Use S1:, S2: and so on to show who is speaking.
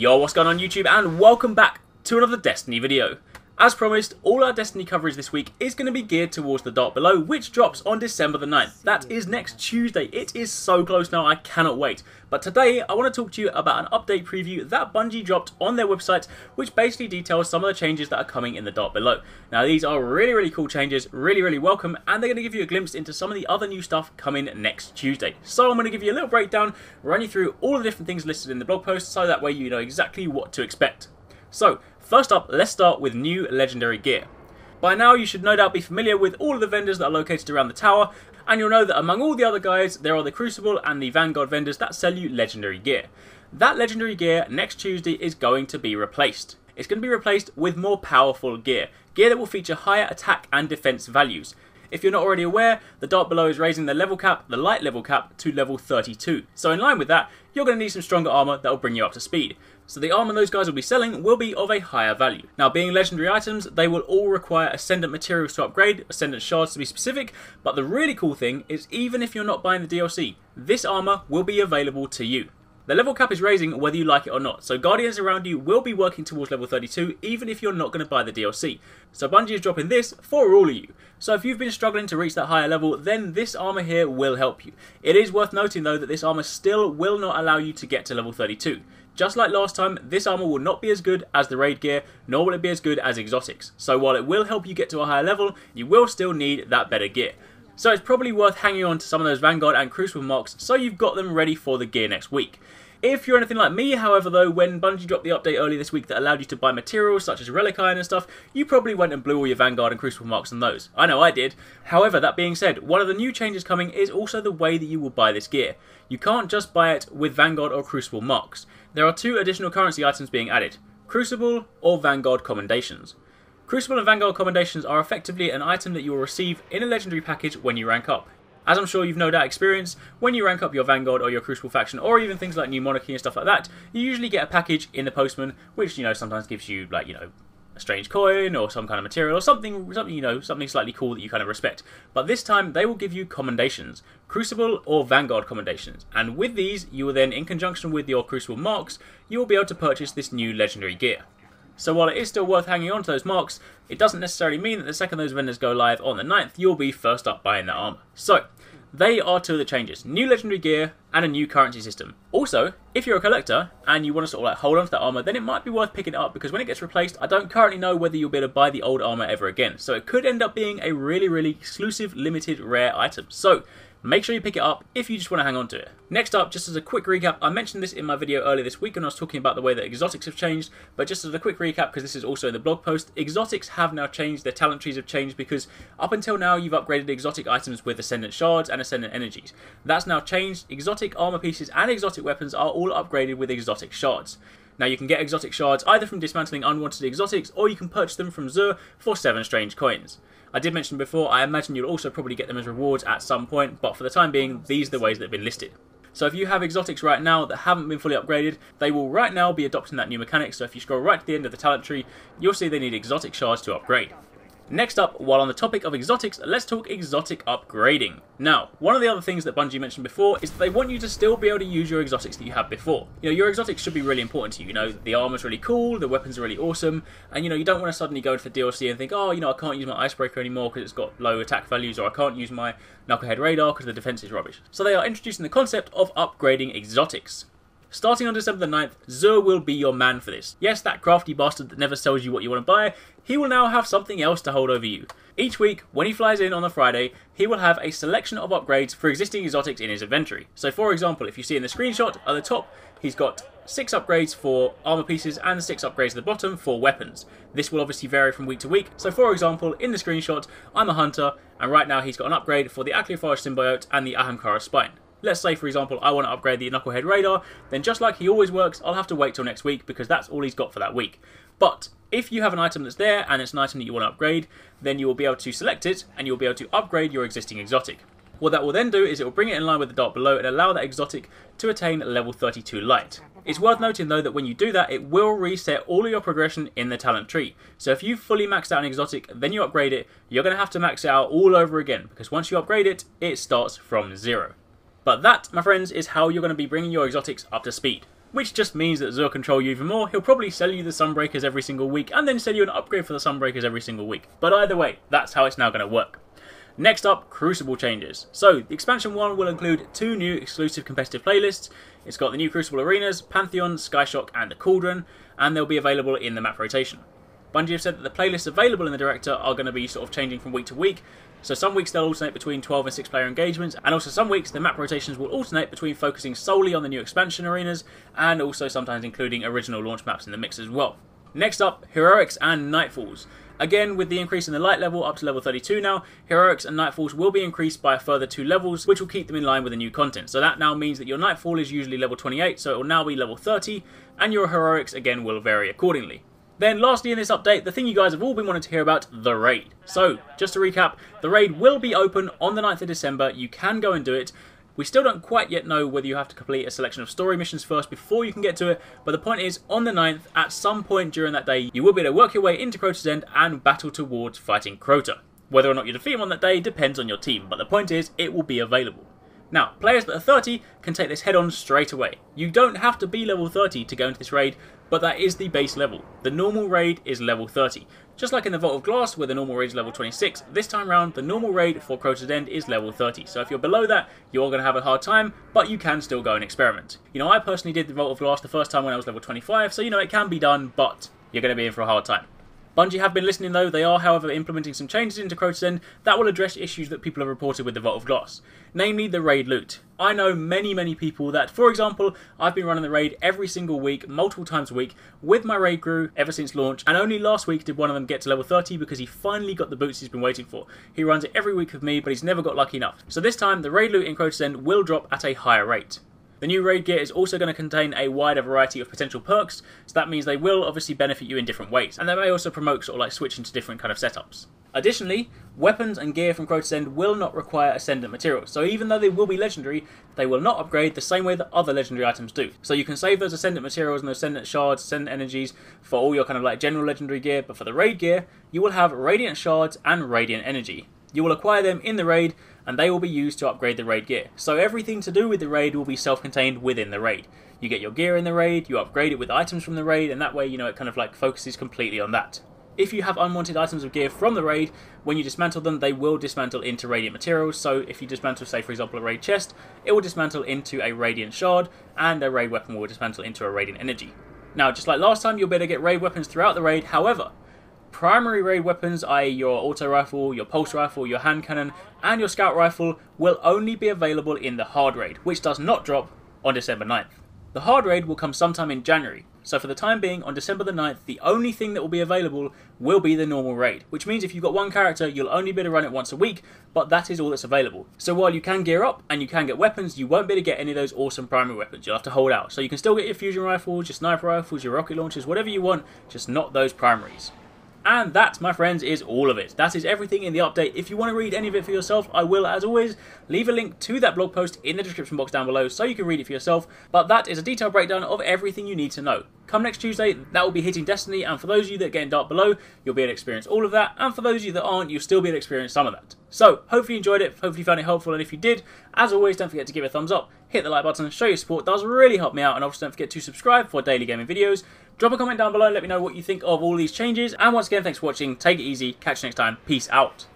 S1: Yo, what's going on YouTube, and welcome back to another Destiny video. As promised, all our Destiny coverage this week is going to be geared towards the Dark Below, which drops on December the 9th. That is next Tuesday. It is so close now, I cannot wait. But today, I want to talk to you about an update preview that Bungie dropped on their website, which basically details some of the changes that are coming in the Dark Below. Now, these are really cool changes, really welcome, and they're going to give you a glimpse into some of the other new stuff coming next Tuesday. So I'm going to give you a little breakdown, run you through all the different things listed in the blog post, so that way you know exactly what to expect. So, first up, let's start with new legendary gear. By now you should no doubt be familiar with all of the vendors that are located around the tower, and you'll know that among all the other guys there are the Crucible and the Vanguard vendors that sell you legendary gear. That legendary gear next Tuesday is going to be replaced. It's going to be replaced with more powerful gear that will feature higher attack and defense values. If you're not already aware, the Dark Below is raising the level cap, the light level cap, to level 32. So in line with that, you're going to need some stronger armor that will bring you up to speed. So the armor those guys will be selling will be of a higher value. Now, being legendary items, they will all require Ascendant materials to upgrade, Ascendant shards to be specific, but the really cool thing is even if you're not buying the DLC, this armor will be available to you. The level cap is raising whether you like it or not, so Guardians around you will be working towards level 32 even if you're not going to buy the DLC. So Bungie is dropping this for all of you. So if you've been struggling to reach that higher level, then this armor here will help you. It is worth noting though that this armor still will not allow you to get to level 32. Just like last time, this armor will not be as good as the raid gear, nor will it be as good as exotics. So while it will help you get to a higher level, you will still need that better gear. So it's probably worth hanging on to some of those Vanguard and Crucible marks so you've got them ready for the gear next week. If you're anything like me, however, though, when Bungie dropped the update early this week that allowed you to buy materials such as Relic Iron and stuff, you probably went and blew all your Vanguard and Crucible marks on those. I know I did. However, that being said, one of the new changes coming is also the way that you will buy this gear. You can't just buy it with Vanguard or Crucible marks. There are two additional currency items being added: Crucible or Vanguard Commendations. Crucible and Vanguard Commendations are effectively an item that you will receive in a legendary package when you rank up. As I'm sure you've no doubt experienced, when you rank up your Vanguard or your Crucible faction, or even things like New Monarchy and stuff like that, you usually get a package in the postman, which, sometimes gives you, a strange coin, or some kind of material, or something slightly cool that you kind of respect. But this time, they will give you commendations, Crucible or Vanguard commendations, and with these, you will then, in conjunction with your Crucible marks, you will be able to purchase this new legendary gear. So while it is still worth hanging on to those marks, it doesn't necessarily mean that the second those vendors go live on the 9th, you'll be first up buying that armor. So, they are two of the changes: new legendary gear and a new currency system. Also, if you're a collector and you want to sort of hold on to that armor, then it might be worth picking it up, because when it gets replaced, I don't currently know whether you'll be able to buy the old armor ever again. So it could end up being a really exclusive, limited, rare item. So make sure you pick it up if you just want to hang on to it. Next up, just as a quick recap, I mentioned this in my video earlier this week when I was talking about the way that exotics have changed, but just as a quick recap, because this is also in the blog post, exotics have now changed, their talent trees have changed, because up until now you've upgraded exotic items with Ascendant shards and Ascendant energies. That's now changed. Exotic armor pieces and exotic weapons are all upgraded with exotic shards. Now you can get exotic shards either from dismantling unwanted exotics, or you can purchase them from Zur for 7 strange coins. I did mention before, I imagine you'll also probably get them as rewards at some point, but for the time being, these are the ways that have been listed. So if you have exotics right now that haven't been fully upgraded, they will right now be adopting that new mechanic. So if you scroll right to the end of the talent tree, you'll see they need exotic shards to upgrade. Next up, while on the topic of exotics, let's talk exotic upgrading. Now, one of the other things that Bungie mentioned before is that they want you to still be able to use your exotics that you had before. Your exotics should be really important to you. The armor's really cool, the weapons are really awesome, and you don't want to suddenly go into the DLC and think, oh, I can't use my icebreaker anymore because it's got low attack values, or I can't use my knucklehead radar because the defense is rubbish. So they are introducing the concept of upgrading exotics. Starting on December the 9th, Zur will be your man for this. Yes, that crafty bastard that never tells you what you want to buy, he will now have something else to hold over you. Each week, when he flies in on a Friday, he will have a selection of upgrades for existing exotics in his inventory. So for example, if you see in the screenshot at the top, he's got 6 upgrades for armor pieces and 6 upgrades at the bottom for weapons. This will obviously vary from week to week. So for example, in the screenshot, I'm a hunter, and right now he's got an upgrade for the Acleophage symbiote and the Ahamkara spine. Let's say, for example, I want to upgrade the Knucklehead radar, then just like he always works, I'll have to wait till next week because that's all he's got for that week. But if you have an item that's there and it's an item that you want to upgrade, then you will be able to select it and you'll be able to upgrade your existing exotic. What that will then do is it will bring it in line with the Dark Below and allow that exotic to attain level 32 light. It's worth noting though that when you do that, it will reset all of your progression in the talent tree. So if you've fully maxed out an exotic, then you upgrade it, you're going to have to max it out all over again, because once you upgrade it, it starts from 0. But that, my friends, is how you're going to be bringing your exotics up to speed. which just means that Zur control you even more. He'll probably sell you the Sunbreakers every single week and then sell you an upgrade for the Sunbreakers every single week. But either way, that's how it's now going to work. Next up, Crucible Changes. So, the expansion 1 will include 2 new exclusive competitive playlists. It's got the new Crucible Arenas, Pantheon, Skyshock and the Cauldron, and they'll be available in the map rotation. Bungie have said that the playlists available in the Director are going to be sort of changing from week to week. So some weeks they'll alternate between 12 and 6 player engagements, and also some weeks the map rotations will alternate between focusing solely on the new expansion arenas, and also sometimes including original launch maps in the mix as well. Next up, Heroics and Nightfalls. Again, with the increase in the light level up to level 32 now, Heroics and Nightfalls will be increased by a further 2 levels, which will keep them in line with the new content. So that now means that your Nightfall is usually level 28, so it will now be level 30, and your Heroics again will vary accordingly. Then lastly in this update, the thing you guys have all been wanting to hear about, the raid. So, just to recap, the raid will be open on the 9th of December, you can go and do it. We still don't quite yet know whether you have to complete a selection of story missions first before you can get to it, but the point is, on the 9th, at some point during that day, you will be able to work your way into Crota's End and battle towards fighting Crota. Whether or not you defeat him on that day depends on your team, but the point is, it will be available. Now, players that are 30 can take this head on straight away. You don't have to be level 30 to go into this raid, but that is the base level. The normal raid is level 30. Just like in the Vault of Glass, where the normal raid is level 26, this time round, the normal raid for Crota's End is level 30. So if you're below that, you're going to have a hard time, but you can still go and experiment. You know, I personally did the Vault of Glass the first time when I was level 25, so you know, it can be done, but you're going to be in for a hard time. Bungie have been listening though. They are however implementing some changes into Crota's End that will address issues that people have reported with the Vault of Glass, namely the raid loot. I know many people that, for example, I've been running the raid every single week, multiple times a week, with my raid crew ever since launch, and only last week did one of them get to level 30 because he finally got the boots he's been waiting for. He runs it every week with me, but he's never got lucky enough. So this time, the raid loot in Crota's End will drop at a higher rate. The new raid gear is also going to contain a wider variety of potential perks, so that means they will obviously benefit you in different ways, and they may also promote sort of like switching to different kind of setups. Additionally, weapons and gear from Crota's End will not require Ascendant materials, so even though they will be legendary, they will not upgrade the same way that other legendary items do. So you can save those Ascendant materials and those Ascendant shards, Ascendant energies for all your kind of like general legendary gear, but for the raid gear, you will have Radiant shards and Radiant energy. You will acquire them in the raid, and they will be used to upgrade the raid gear. So everything to do with the raid will be self-contained within the raid. You get your gear in the raid, you upgrade it with items from the raid, and that way, you know, it kind of like focuses completely on that. If you have unwanted items of gear from the raid, when you dismantle them, they will dismantle into Radiant materials. So if you dismantle, say for example, a raid chest, it will dismantle into a Radiant shard, and a raid weapon will dismantle into a Radiant energy. Now, just like last time, you'll be able to get raid weapons throughout the raid. However, primary raid weapons, i.e. your auto rifle, your pulse rifle, your hand cannon, and your scout rifle will only be available in the hard raid, which does not drop on December 9th. The hard raid will come sometime in January, so for the time being, on December the 9th, the only thing that will be available will be the normal raid, which means if you've got one character, you'll only be able to run it once a week, but that is all that's available. So while you can gear up and you can get weapons, you won't be able to get any of those awesome primary weapons. You'll have to hold out. So you can still get your fusion rifles, your sniper rifles, your rocket launchers, whatever you want, just not those primaries. And that, my friends, is all of it. That is everything in the update. If you want to read any of it for yourself, I will, as always, leave a link to that blog post in the description box down below so you can read it for yourself. But that is a detailed breakdown of everything you need to know. Come next Tuesday, that will be hitting Destiny, and for those of you that get in Dark Below, you'll be able to experience all of that, and for those of you that aren't, you'll still be able to experience some of that. So, hopefully you enjoyed it, hopefully you found it helpful, and if you did, as always, don't forget to give it a thumbs up, hit the like button, show your support, it does really help me out, and obviously don't forget to subscribe for daily gaming videos. Drop a comment down below and let me know what you think of all these changes, and once again, thanks for watching, take it easy, catch you next time, peace out.